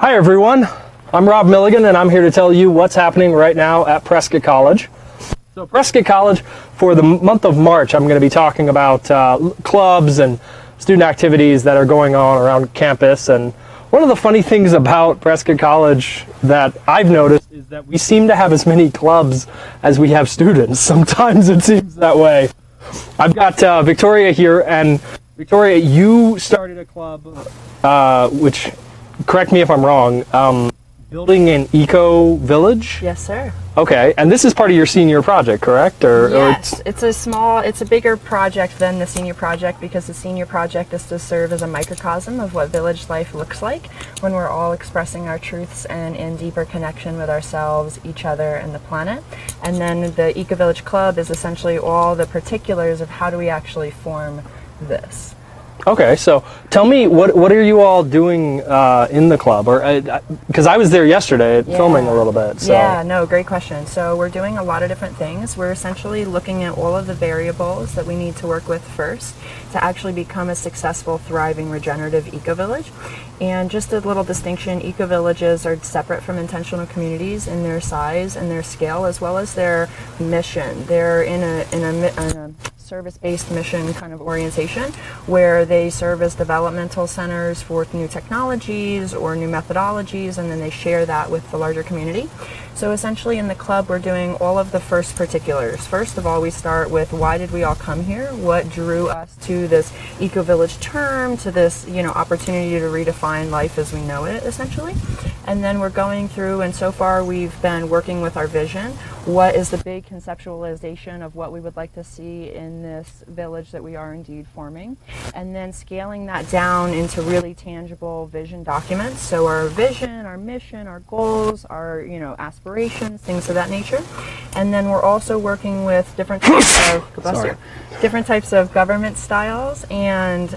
Hi everyone, I'm Rob Milligan and I'm here to tell you what's happening right now at Prescott College. So Prescott College, for the month of March, I'm going to be talking about clubs and student activities that are going on around campus. And one of the funny things about Prescott College that I've noticed is that we seem to have as many clubs as we have students. Sometimes it seems that way. I've got Victoria here, and Victoria, you started a club which, correct me if I'm wrong, building an EcoVillage? Yes, sir. Okay, and this is part of your senior project, correct? Yes, it's a bigger project than the senior project, because the senior project is to serve as a microcosm of what village life looks like when we're all expressing our truths and in deeper connection with ourselves, each other, and the planet. And then the EcoVillage Club is essentially all the particulars of how do we actually form this. Okay, so tell me, what are you all doing in the club? Or because I was there yesterday filming a little bit. So. Yeah, no, great question. So we're doing a lot of different things. We're essentially looking at all of the variables that we need to work with first to actually become a successful, thriving, regenerative eco-village. And just a little distinction, eco-villages are separate from intentional communities in their size and their scale, as well as their mission. They're in a service-based mission kind of orientation, where they serve as developmental centers for new technologies or new methodologies, and then they share that with the larger community. So essentially in the club, we're doing all of the first particulars. First of all, we start with why did we all come here? What drew us to this eco-village term, to this, opportunity to redefine life as we know it, essentially. And then we're going through, and so far we've been working with our vision. What is the big conceptualization of what we would like to see in this village that we are indeed forming? And then scaling that down into really tangible vision documents. So our vision, our mission, our goals, our aspirations, things of that nature. And then we're also working with different types of different types of government styles and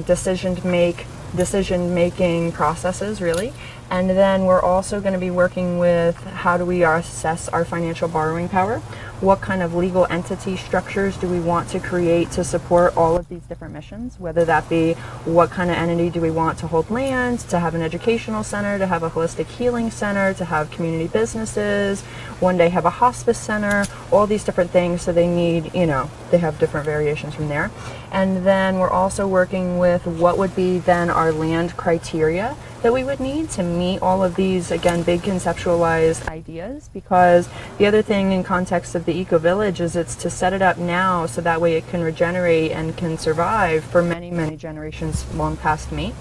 decision-making processes, really. And then we're also going to be working with how do we assess our financial borrowing power? What kind of legal entity structures do we want to create to support all of these different missions? Whether that be what kind of entity do we want to hold land, to have an educational center, to have a holistic healing center, to have community businesses, one day have a hospice center, all these different things. So they need, they have different variations from there. And then we're also working with what would be then our land criteria that we would need to meet all of these, again, big conceptualized ideas. Because the other thing in context of the eco-village is it's to set it up now so that way it can regenerate and can survive for many, many generations long past me.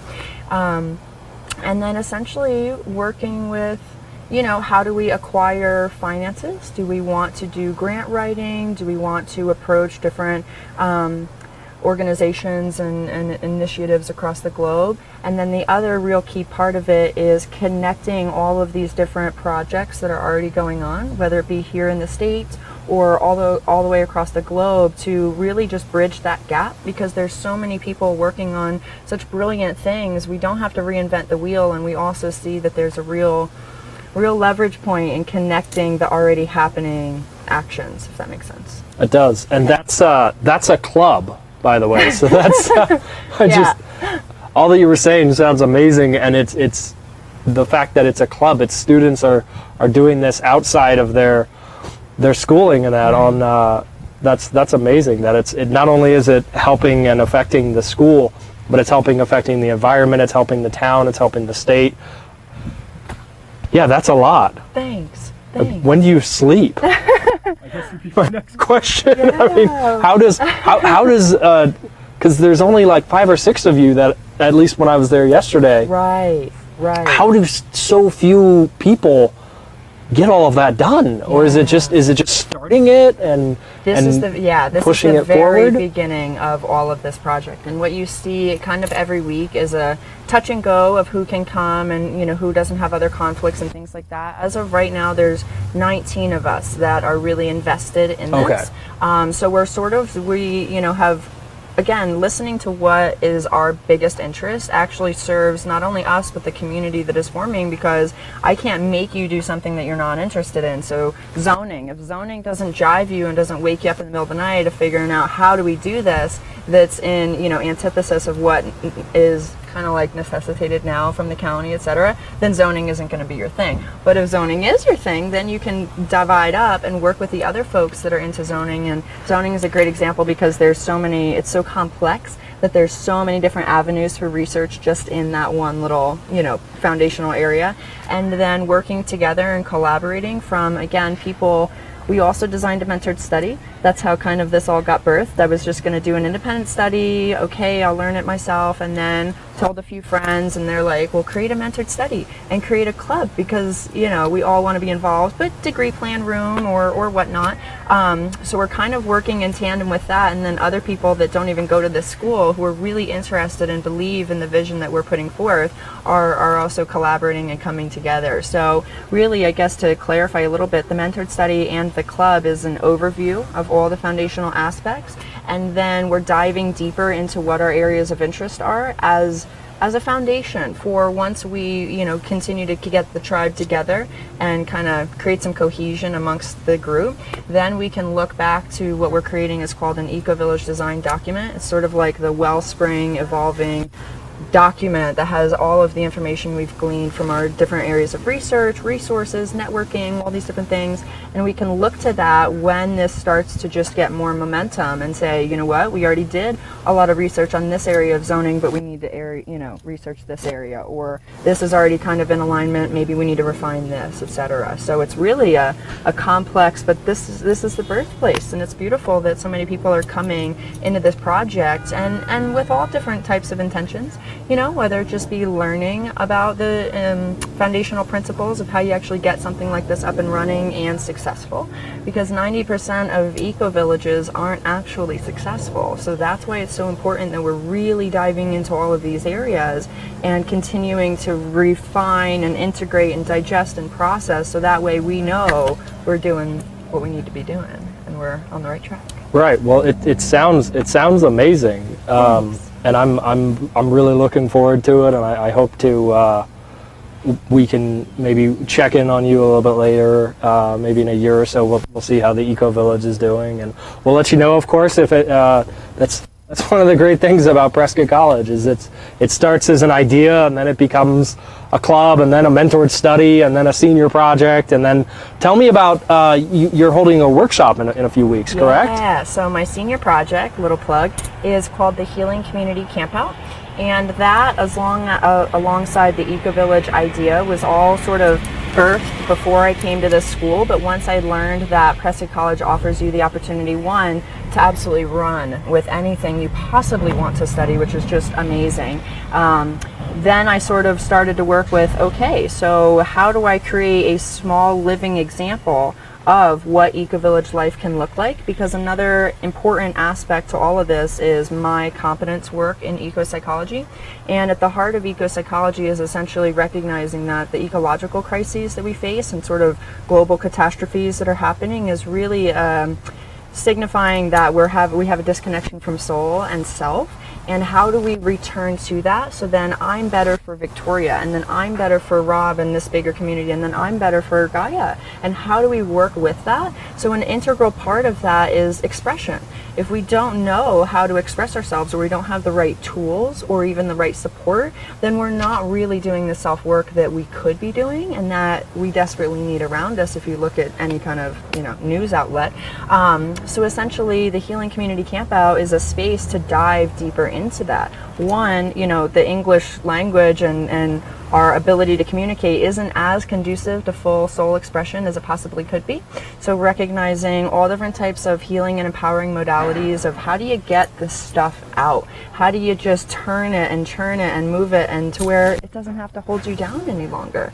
And then essentially working with, how do we acquire finances? Do we want to do grant writing? Do we want to approach different organizations and initiatives across the globe? And then the other real key part of it is connecting all of these different projects that are already going on, whether it be here in the States or all the way across the globe, to really just bridge that gap, because there's so many people working on such brilliant things. We don't have to reinvent the wheel, and we also see that there's a real leverage point in connecting the already happening actions, if that makes sense. It does, and that's a club, by the way. So that's all that you were saying sounds amazing, and it's the fact that it's a club. It's students are doing this outside of their schooling, and that on that's amazing. That it not only is it helping and affecting the school, but it's affecting the environment. It's helping the town. It's helping the state. Yeah, that's a lot. Thanks. When do you sleep? I guess would be my next question. Yeah. I mean, how does because there's only like 5 or 6 of you, that at least when I was there yesterday. Right. How do so few people get all of that done? Or is it just starting it and pushing it forward? Very beginning of all of this project. And what you see kind of every week is a touch and go of who can come and who doesn't have other conflicts and things like that. As of right now, there's 19 of us that are really invested in this. So we have, again, listening to what is our biggest interest actually serves not only us but the community that is forming, because I can't make you do something that you're not interested in. So zoning, if zoning doesn't jive you and doesn't wake you up in the middle of the night of figuring out how do we do this, that's in antithesis of what is kind of like necessitated now from the county, etc., then zoning isn't going to be your thing. But if zoning is your thing, then you can divide up and work with the other folks that are into zoning. And zoning is a great example because there's so many, it's so complex that there's so many different avenues for research just in that one little, foundational area. And then working together and collaborating from, again, people. We also designed a mentored study. That's how kind of this all got birthed. I was just going to do an independent study. Okay, I'll learn it myself, and then told a few friends, and they're like, well, create a mentored study and create a club because, we all want to be involved, but degree plan room or whatnot. So we're kind of working in tandem with that, and then other people that don't even go to this school who are really interested and believe in the vision that we're putting forth are also collaborating and coming together. So really, I guess to clarify a little bit, the mentored study and the club is an overview of all the foundational aspects, and then we're diving deeper into what our areas of interest are as a foundation for once we continue to get the tribe together and kind of create some cohesion amongst the group, then we can look back to what we're creating is called an EcoVillage design document. It's sort of like the wellspring evolving document that has all of the information we've gleaned from our different areas of research, resources, networking, all these different things, and we can look to that when this starts to just get more momentum and say, you know what, we already did a lot of research on this area of zoning, but we need to research this area, or this is already kind of in alignment, maybe we need to refine this, etc. So it's really a complex, but this is the birthplace, and it's beautiful that so many people are coming into this project and with all different types of intentions. Whether it just be learning about the foundational principles of how you actually get something like this up and running and successful, because 90% of eco-villages aren't actually successful. So that's why it's so important that we're really diving into all of these areas and continuing to refine and integrate and digest and process, so that way we know we're doing what we need to be doing and we're on the right track. Right. Well, it sounds amazing. And I'm really looking forward to it, and I hope to we can maybe check in on you a little bit later, maybe in a year or so. We'll see how the EcoVillage is doing, and we'll let you know, of course, if it that's one of the great things about Prescott College is it starts as an idea, and then it becomes a club, and then a mentored study, and then a senior project. And then tell me about you're holding a workshop in a few weeks, correct? Yeah, so my senior project, little plug, is called the Healing Community Campout. And that, alongside the EcoVillage idea, was all sort of birthed before I came to this school. But once I learned that Prescott College offers you the opportunity, one, to absolutely run with anything you possibly want to study, which is just amazing. Then I sort of started to work with, okay, so how do I create a small living example of what EcoVillage life can look like? Because another important aspect to all of this is my competence work in eco-psychology. And at the heart of eco-psychology is essentially recognizing that the ecological crises that we face and sort of global catastrophes that are happening is really signifying that we have a disconnection from soul and self. And how do we return to that? So then I'm better for Victoria, and then I'm better for Rob and this bigger community, and then I'm better for Gaia. And how do we work with that? So an integral part of that is expression. If we don't know how to express ourselves, or we don't have the right tools or even the right support, then we're not really doing the self-work that we could be doing and that we desperately need around us if you look at any kind of news outlet. So essentially the Healing Community Campout is a space to dive deeper into that. One, the English language and our ability to communicate isn't as conducive to full soul expression as it possibly could be. So recognizing all different types of healing and empowering modalities of how do you get this stuff out? How do you just turn it and churn it and move it and to where it doesn't have to hold you down any longer?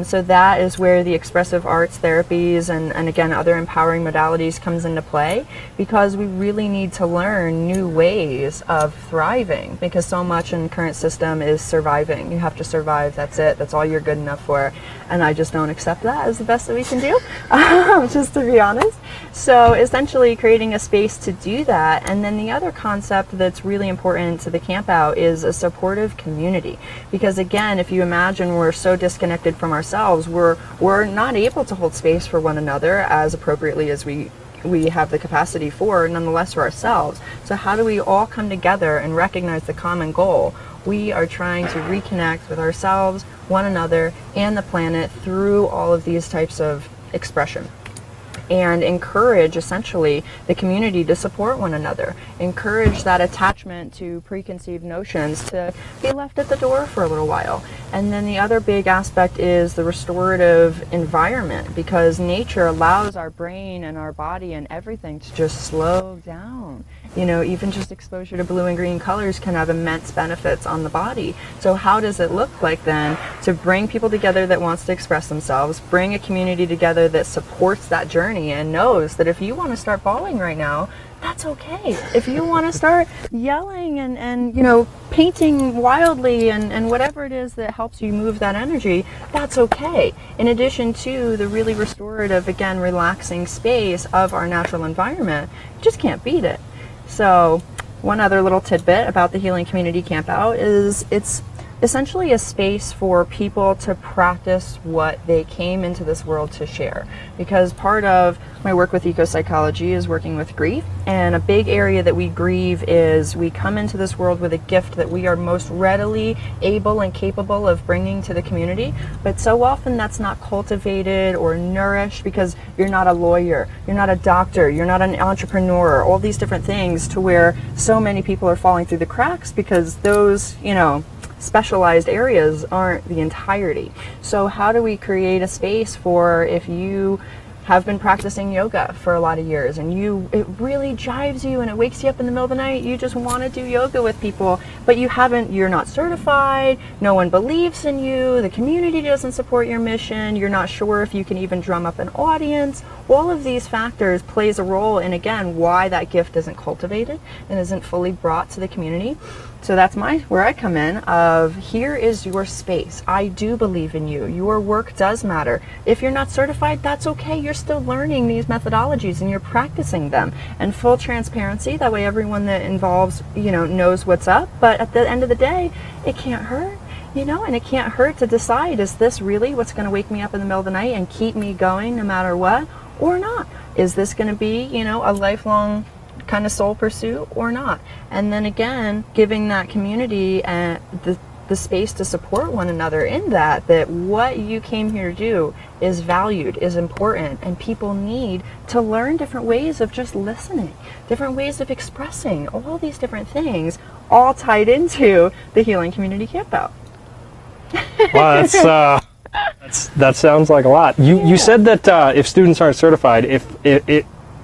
So that is where the expressive arts therapies and again, other empowering modalities comes into play, because we really need to learn new ways of thriving, because so much in current system is surviving. You have to survive. That's it. That's all you're good enough for. And I just don't accept that as the best that we can do, just to be honest. So essentially creating a space to do that. And then the other concept that's really important to the campout is a supportive community. Because again, if you imagine we're so disconnected from ourselves, we're not able to hold space for one another as appropriately as we have the capacity for, nonetheless, for ourselves. So how do we all come together and recognize the common goal? We are trying to reconnect with ourselves, one another, and the planet through all of these types of expression, and encourage essentially the community to support one another, encourage that attachment to preconceived notions to be left at the door for a little while. And then the other big aspect is the restorative environment, because nature allows our brain and our body and everything to just slow down. You know, even just exposure to blue and green colors can have immense benefits on the body. So how does it look like then to bring people together that wants to express themselves, bring a community together that supports that journey and knows that if you want to start bawling right now, that's okay. If you want to start yelling and you know, painting wildly and whatever it is that helps you move that energy, that's okay. In addition to the really restorative, again, relaxing space of our natural environment, you just can't beat it. So one other little tidbit about the Healing Community Campout is it's essentially a space for people to practice what they came into this world to share. Because part of my work with eco-psychology is working with grief, and a big area that we grieve is we come into this world with a gift that we are most readily able and capable of bringing to the community, but so often that's not cultivated or nourished because you're not a lawyer, you're not a doctor, you're not an entrepreneur, all these different things, to where so many people are falling through the cracks because those, you know, specialized areas aren't the entirety. So how do we create a space for, if you have been practicing yoga for a lot of years and it really jives you and it wakes you up in the middle of the night, you just want to do yoga with people, but you're not certified, no one believes in you, the community doesn't support your mission, you're not sure if you can even drum up an audience. All of these factors plays a role in, again, why that gift isn't cultivated and isn't fully brought to the community. So that's where I come in of, here is your space. I do believe in you. Your work does matter. If you're not certified, that's okay. You're still learning these methodologies and you're practicing them. And full transparency, that way everyone that involves, you know, knows what's up. But at the end of the day, it can't hurt. You know, and it can't hurt to decide, is this really what's going to wake me up in the middle of the night and keep me going no matter what, or not? Is this going to be, you know, a lifelong kind of soul pursuit or not? And then again, giving that community the space to support one another in that what you came here to do is valued, is important, and people need to learn different ways of just listening, different ways of expressing, all these different things, all tied into the Healing Community Campout. Wow, that sounds like a lot. You said that if students aren't certified,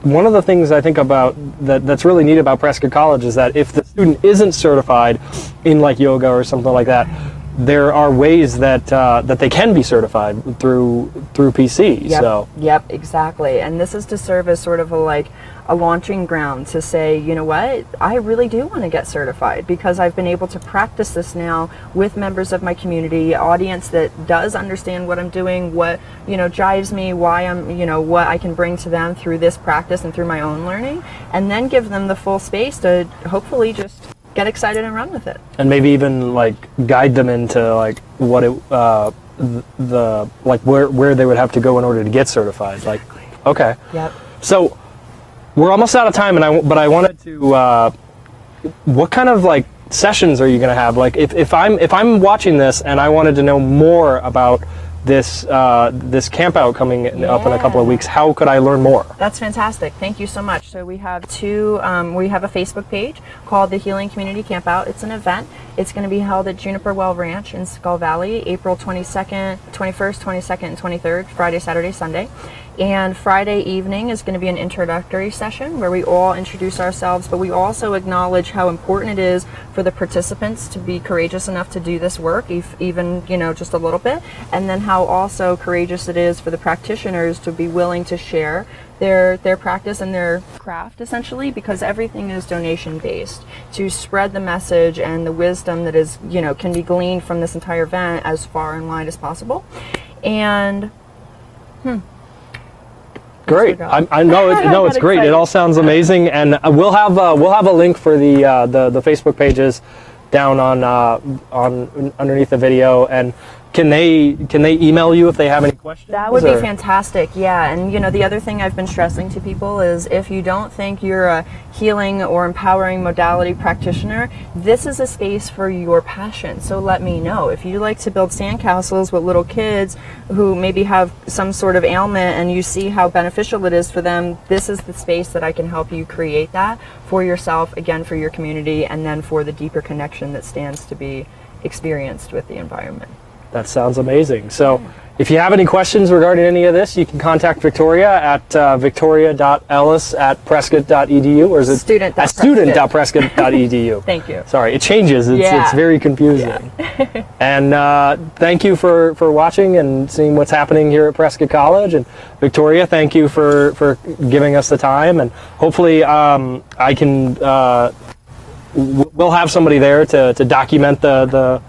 one of the things I think about that's really neat about Prescott College is that if the student isn't certified in like yoga or something like that, there are ways that they can be certified through PC. Yep, yep, exactly. And this is to serve as sort of a launching ground to say, you know what, I really do want to get certified because I've been able to practice this now with members of my community, audience that does understand what I'm doing, what, you know, jives me, why I'm, you know, what I can bring to them through this practice and through my own learning, and then give them the full space to hopefully just get excited and run with it. And maybe even like guide them into like what where they would have to go in order to get certified. Like, okay. Yep. So we're almost out of time, but I wanted to. What kind of like sessions are you going to have? Like, if I'm watching this and I wanted to know more about this campout coming up in a couple of weeks, how could I learn more? That's fantastic. Thank you so much. So we have we have a Facebook page called the Healing Community Campout. It's an event. It's going to be held at Juniper Well Ranch in Skull Valley, April 21st, 22nd, and 23rd, Friday, Saturday, Sunday. And Friday evening is going to be an introductory session where we all introduce ourselves, but we also acknowledge how important it is for the participants to be courageous enough to do this work, even, you know, just a little bit, and then how also courageous it is for the practitioners to be willing to share their practice and their craft, essentially, because everything is donation based, to spread the message and the wisdom that is, you know, can be gleaned from this entire event as far and wide as possible. And great. I know it's great. Excited. It all sounds amazing, and we'll have a link for the Facebook pages down on underneath the video. And can they email you if they have any questions? That would be or- fantastic, yeah. And you know, the other thing I've been stressing to people is if you don't think you're a healing or empowering modality practitioner, this is a space for your passion. So let me know. If you like to build sandcastles with little kids who maybe have some sort of ailment and you see how beneficial it is for them, this is the space that I can help you create that for yourself, again, for your community, and then for the deeper connection that stands to be experienced with the environment. That sounds amazing. So if you have any questions regarding any of this, you can contact Victoria at victoria.ellis@prescott.edu, or is it student.prescott.edu? Thank you. Sorry, it changes. It's very confusing. And thank you for watching and seeing what's happening here at Prescott College. And Victoria, thank you for giving us the time. And hopefully I can we'll have somebody there to document the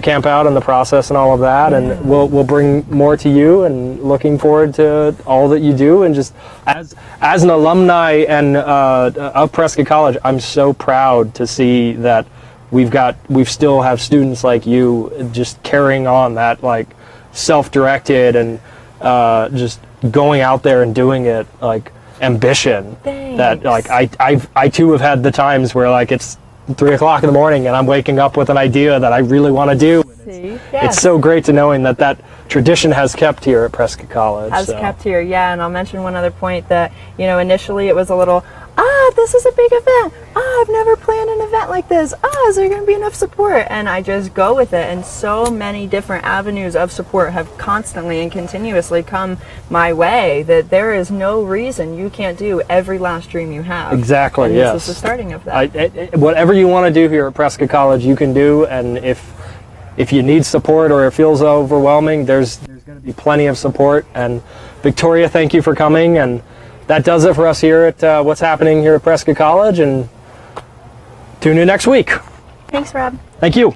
Campout and the process and all of that, and we'll bring more to you, and looking forward to all that you do. And just as an alumni and of Prescott College, I'm so proud to see that we still have students like you just carrying on that like self-directed and just going out there and doing it like ambition. Thanks. That like I too have had the times where like it's 3 o'clock in the morning and I'm waking up with an idea that I really want to do. It's so great to knowing that tradition has kept here at Prescott College. Kept here, yeah. And I'll mention one other point that, you know, initially it was a little, this is a big event. I've never planned an event like this. Is there going to be enough support? And I just go with it. And so many different avenues of support have constantly and continuously come my way that there is no reason you can't do every last dream you have. Exactly, and yes. This is the starting of that. Whatever you want to do here at Prescott College, you can do. And if you need support or it feels overwhelming, there's going to be plenty of support. And Victoria, thank you for coming. And that does it for us here at what's happening here at Prescott College. And tune in next week. Thanks, Rob. Thank you.